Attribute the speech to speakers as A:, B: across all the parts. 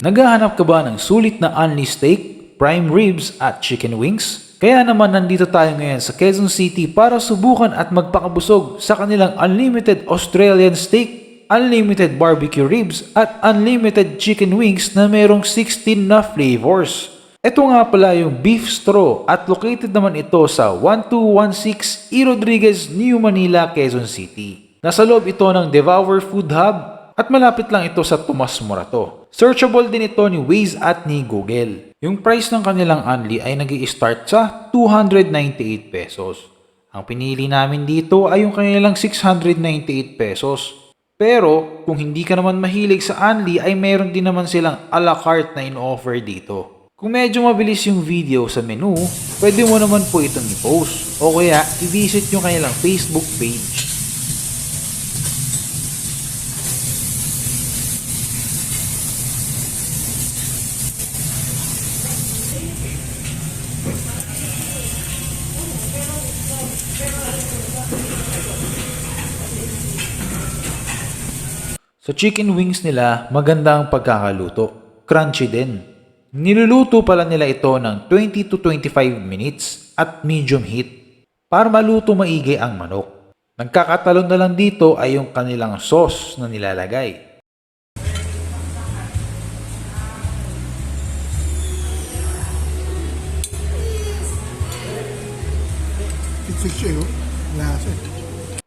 A: Naghahanap ka ba ng sulit na unli steak, prime ribs at chicken wings? Kaya naman nandito tayo ngayon sa Quezon City para subukan at magpakabusog sa kanilang unlimited Australian steak, unlimited barbecue ribs at unlimited chicken wings na mayroong 16 na flavors. Ito nga pala yung beef straw at located naman ito sa 1216 E. Rodriguez, New Manila, Quezon City. Nasa loob ito ng Devour Food Hub at malapit lang ito sa Tomas Morato. Searchable din ito ni Waze at ni Google. Yung price ng kanilang unli ay nag-i-start sa 298 pesos. Ang pinili namin dito ay yung kanilang 698 pesos. Pero kung hindi ka naman mahilig sa unli ay mayroon din naman silang a la carte na in-offer dito. Kung medyo mabilis yung video sa menu, pwede mo naman po itong i-post o kaya i-visit yung kanilang Facebook page. Sa chicken wings nila, maganda ang pagkakaluto. Crunchy din. Niluluto pala nila ito ng 20 to 25 minutes at medium heat para maluto maigi ang manok. Nagkakatalon na lang dito ay yung kanilang sauce na nilalagay.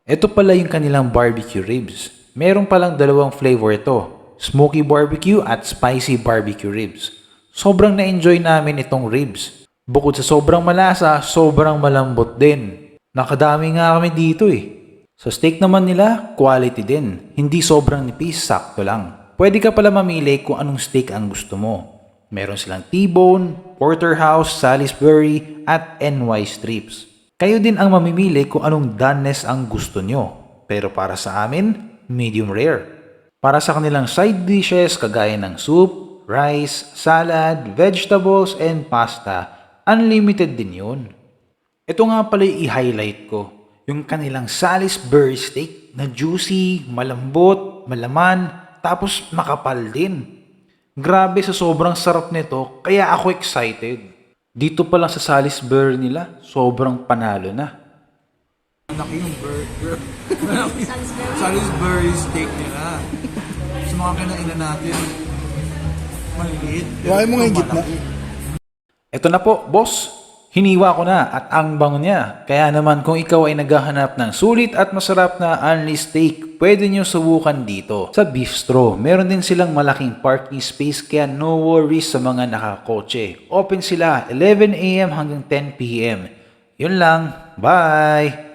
A: Ito pala yung kanilang barbecue ribs. Meron palang dalawang flavor ito, smoky barbecue at spicy barbecue ribs. Sobrang na-enjoy namin itong ribs. Bukod sa sobrang malasa, sobrang malambot din. Nakadami nga kami dito eh. Sa steak naman nila, quality din. Hindi sobrang nipis, sakto lang. Pwede ka pala mamili kung anong steak ang gusto mo. Meron silang T-bone, porterhouse, Salisbury at NY strips. Kayo din ang mamimili kung anong doneness ang gusto nyo. Pero para sa amin, medium rare. Para sa kanilang side dishes kagaya ng soup, rice, salad, vegetables, and pasta, unlimited din yun. Ito nga pala yung i-highlight ko, yung kanilang Salisbury steak na juicy, malambot, malaman, tapos makapal din. Grabe sa sobrang sarap nito, kaya ako excited. Dito pa lang sa Salisbury nila, sobrang panalo na.
B: Malaki yung burger. Salisbury steak nila. Sa mga kinainan natin, maliliit.
C: Huwag mo nga gitna.
A: Ito na po, boss. Hiniwa ko na at ang bango niya. Kaya naman kung ikaw ay naghahanap ng sulit at masarap na unli steak, pwede nyo subukan dito. Sa Beef Straw, meron din silang malaking parking space kaya no worries sa mga nakakotse. Open sila 11 AM hanggang 10 PM. Yun lang. Bye!